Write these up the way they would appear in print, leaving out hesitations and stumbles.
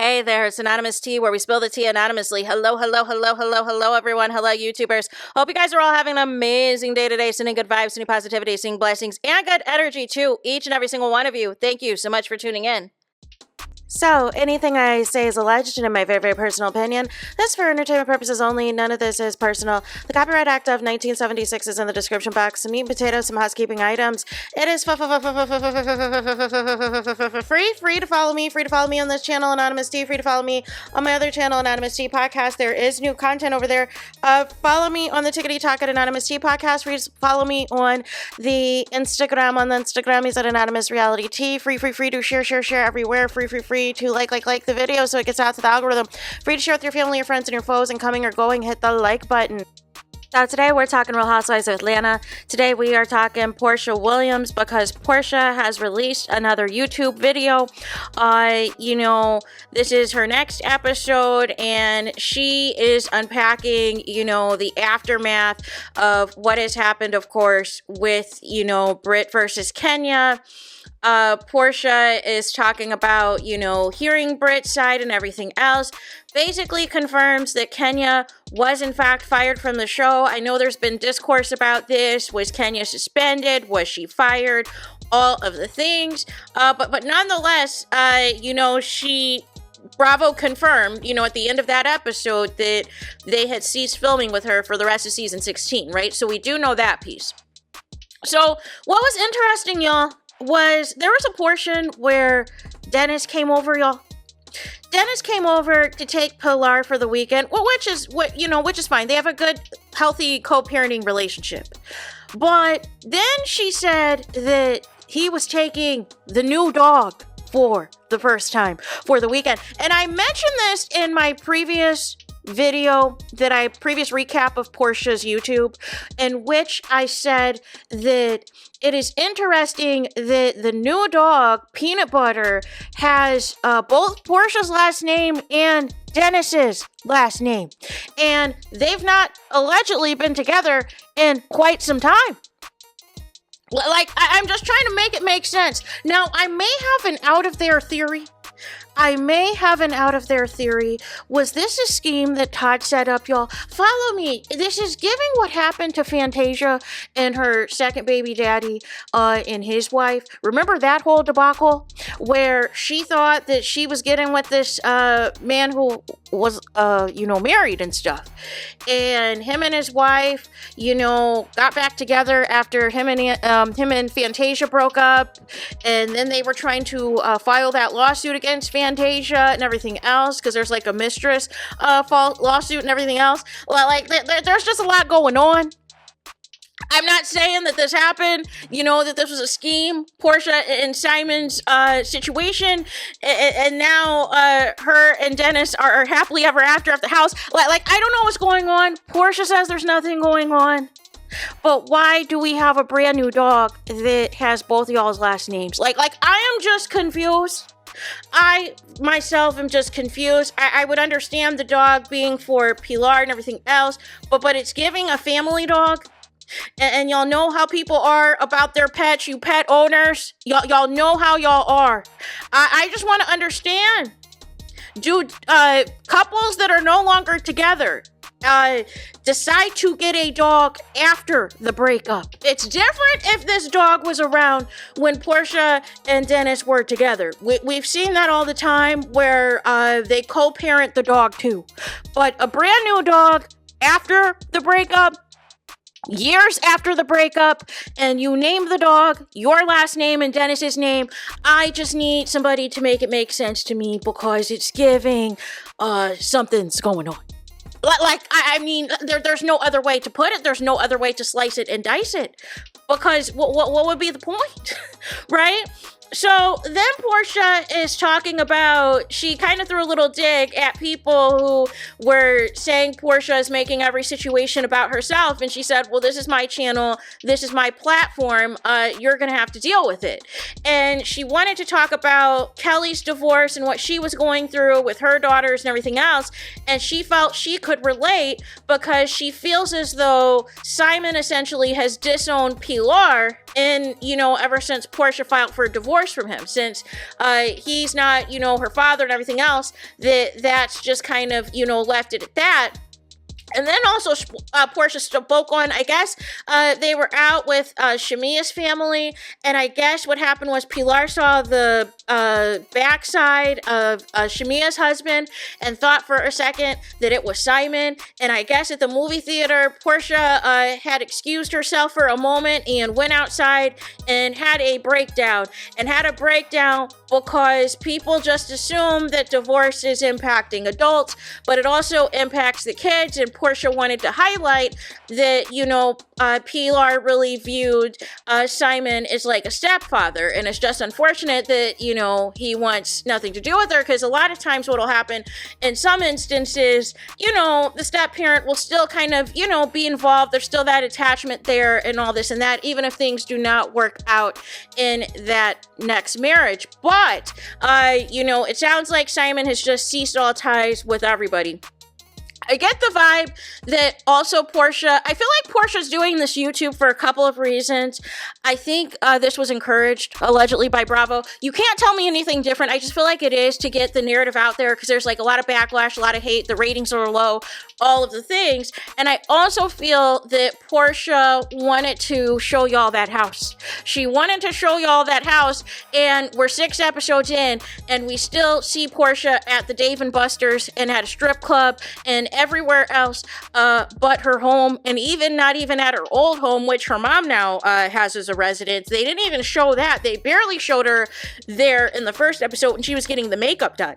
Hey there, it's Anonymous Tea, where we spill the tea anonymously. Hello, everyone. Hello, YouTubers. Hope you guys are all having an amazing day today, sending good vibes, sending positivity, sending blessings, and good energy to each and every single one of you. Thank you so much for tuning in. So, anything I say is alleged and in my very, very personal opinion. This is for entertainment purposes only. None of this is personal. The Copyright Act of 1976 is in the description box. Some meat and potatoes, some housekeeping items. It is free to follow me. Free to follow me on this channel, Anonymous Tea. Free to follow me on my other channel, Anonymous Tea Podcast. There is new content over there. Follow me on the Tickety Talk at Anonymous Tea Podcast. Free to follow me on the Instagram. On the Instagram, he's at Anonymous Reality Tea. Free to share everywhere. Free to like the video so it gets out to the algorithm. Free to share with your family, your friends, and your foes, and coming or going, hit the like button. So today we're talking Real Housewives of Atlanta. Today we are talking Porsha Williams because Porsha has released another YouTube video. This is her next episode and she is unpacking, the aftermath of what has happened, of course, with, Britt versus Kenya. Porsha is talking about, hearing Britt's side and everything else. Basically confirms that Kenya was in fact fired from the show. I know there's been discourse about this. Was Kenya suspended? Was she fired? All of the things. But nonetheless, Bravo confirmed, at the end of that episode that they had ceased filming with her for the rest of season 16, right? So we do know that piece. So what was interesting, y'all, was there was a portion where Dennis came over, y'all. Dennis came over to take Pilar for the weekend, which is fine. They have a good, healthy co-parenting relationship. But then she said that he was taking the new dog for the first time for the weekend. And I mentioned this in my previous previous recap of Porsha's YouTube, in which I said that it is interesting that the new dog, Peanut Butter, has both Porsha's last name and Dennis's last name. And they've not allegedly been together in quite some time. I'm just trying to make it make sense. Now, I may have an out of their theory. Was this a scheme that Todd set up, y'all? Follow me. This is giving what happened to Fantasia and her second baby daddy and his wife. Remember that whole debacle where she thought that she was getting with this man who was, married and stuff. And him and his wife, got back together after him and Fantasia broke up. And then they were trying to file that lawsuit against Fantasia and everything else, because there's like a mistress lawsuit and everything else. There's just a lot going on. I'm not saying that this happened, that this was a scheme, Porsha and Simon's situation, and now her and Dennis are happily ever after at the house. I don't know what's going on. Porsha says there's nothing going on. But why do we have a brand new dog that has both of y'all's last names? I am just confused. I myself am just confused. I would understand the dog being for Pilar and everything else, but it's giving a family dog. And y'all know how people are about their pets, you pet owners. Y'all know how y'all are. I just want to understand. Do couples that are no longer together decide to get a dog after the breakup? It's different if this dog was around when Porsha and Dennis were together. We've seen that all the time where they co-parent the dog too. But a brand new dog after the breakup, years after the breakup, and you name the dog your last name and Dennis's name, I just need somebody to make it make sense to me, because it's giving something's going on. There's no other way to put it. There's no other way to slice it and dice it, because what would be the point, right? So then Porsha is talking about, she kind of threw a little dig at people who were saying Porsha is making every situation about herself. And she said, well, this is my channel. This is my platform. You're going to have to deal with it. And she wanted to talk about Kelly's divorce and what she was going through with her daughters and everything else. And she felt she could relate because she feels as though Simon essentially has disowned Pilar And, ever since Porsha filed for a divorce from him, since he's not, her father and everything else, that's just kind of, left it at that. And then also Porsha spoke on, I guess, they were out with SHAMEA's family, and I guess what happened was Pilar saw the backside of SHAMEA's husband and thought for a second that it was Simon. And I guess at the movie theater, Porsha had excused herself for a moment and went outside and had a breakdown. Because people just assume that divorce is impacting adults, but it also impacts the kids. And Porsha wanted to highlight that, Pilar really viewed Simon as like a stepfather. And it's just unfortunate that, he wants nothing to do with her, because a lot of times what will happen in some instances, the step parent will still kind of, be involved. There's still that attachment there and all this and that, even if things do not work out in that next marriage. But, it sounds like Simon has just ceased all ties with everybody. I get the vibe that also Porsha, I feel like Porsha's doing this YouTube for a couple of reasons. I think this was encouraged, allegedly, by Bravo. You can't tell me anything different. I just feel like it is to get the narrative out there, because there's like a lot of backlash, a lot of hate, the ratings are low, all of the things. And I also feel that Porsha wanted to show y'all that house. She wanted to show y'all that house, and we're 6 episodes in, and we still see Porsha at the Dave & Buster's and at a strip club and everywhere else but her home, and not even at her old home, which her mom now has as a residence. They didn't even show that. They barely showed her there in the first episode when she was getting the makeup done.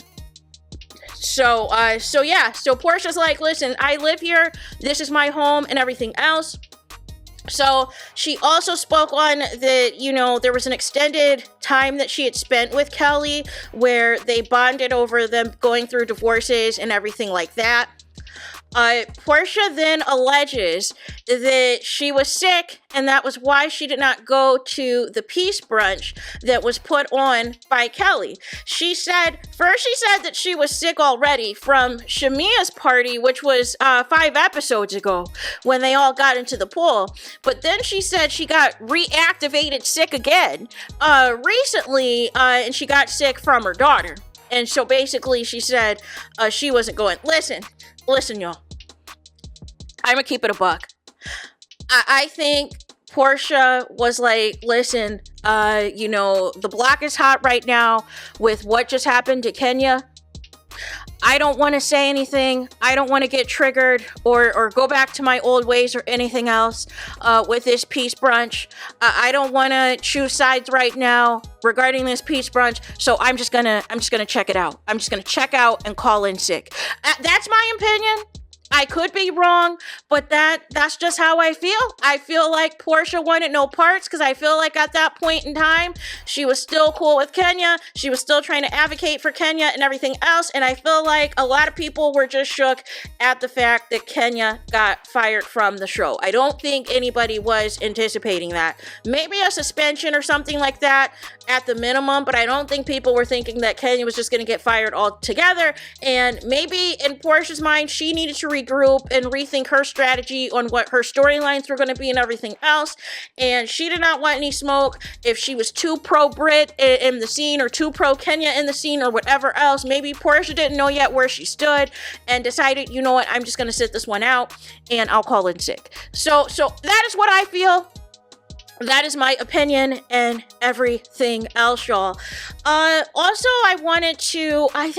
So Porsha's like, listen, I live here, this is my home and everything else. So she also spoke on that, there was an extended time that she had spent with Kelly where they bonded over them going through divorces and everything like that. Porsha then alleges that she was sick, and that was why she did not go to the peace brunch that was put on by Kelly. She said that she was sick already from SHAMEA's party, which was 5 episodes ago when they all got into the pool. But then she said she got reactivated sick again recently, and she got sick from her daughter. And so basically she said she wasn't going. Listen, y'all. I'm gonna keep it a buck. I think Porsha was like, listen, the block is hot right now with what just happened to Kenya. I don't want to say anything. I don't want to get triggered or go back to my old ways or anything else with this peace brunch. I don't want to choose sides right now regarding this peace brunch. So I'm just gonna check it out. I'm just gonna check out and call in sick. That's my opinion. I could be wrong, but that's just how I feel. I feel like Porsha wanted no parts, because I feel like at that point in time, she was still cool with Kenya. She was still trying to advocate for Kenya and everything else. And I feel like a lot of people were just shook at the fact that Kenya got fired from the show. I don't think anybody was anticipating that. Maybe a suspension or something like that at the minimum, but I don't think people were thinking that Kenya was just going to get fired altogether. And maybe in Porsha's mind, she needed to regroup and rethink her strategy on what her storylines were going to be and everything else. And she did not want any smoke. If she was too pro-Brit in the scene or too pro-Kenya in the scene or whatever else, maybe Porsha didn't know yet where she stood and decided, you know what, I'm just going to sit this one out and I'll call in sick. So that is what I feel. That is my opinion and everything else, y'all. Also, I wanted to, is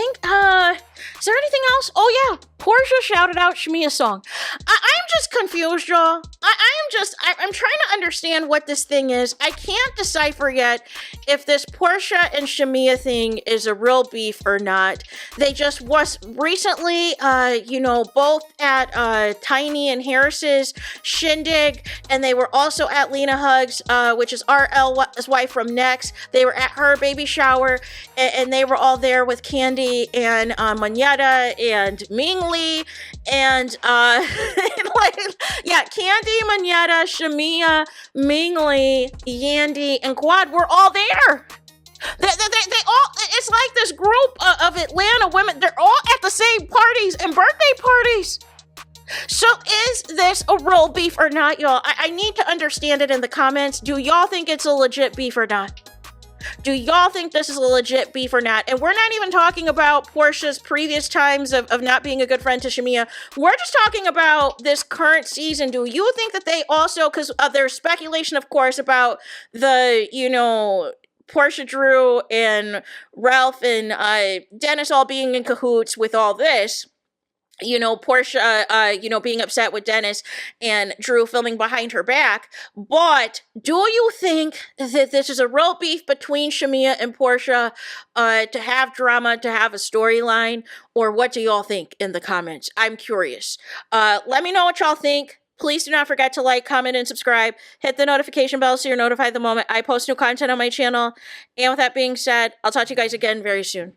there anything else? Oh yeah, Porsha shouted out SHAMEA's song. I'm just confused, y'all. I'm trying to understand what this thing is. I can't decipher yet if this Porsha and SHAMEA thing is a real beef or not. They just was recently, both at Tiny and Harris's shindig, and they were also at Lena Hugs, which is RL's wife from Next. They were at her baby shower, and they were all there with Candy and Manetta and Ming Lee, and Candy, Manetta, SHAMEA, Ming Lee, Yandy, and Quad were all there. They all, it's like this group of Atlanta women, they're all at the same parties and birthday parties. So is this a real beef or not, y'all? I need to understand it in the comments. Do y'all think it's a legit beef or not? Do y'all think this is a legit beef or not? And we're not even talking about Porsha's previous times of not being a good friend to SHAMEA. We're just talking about this current season. Do you think that they also, because there's speculation, of course, about the, Porsha Drew and Ralph and Dennis all being in cahoots with all this. Porsha, being upset with Dennis and Drew filming behind her back. But do you think that this is a real beef between SHAMEA and Porsha to have drama, to have a storyline? Or what do y'all think in the comments? I'm curious. Let me know what y'all think. Please do not forget to like, comment, and subscribe. Hit the notification bell so you're notified the moment I post new content on my channel. And with that being said, I'll talk to you guys again very soon.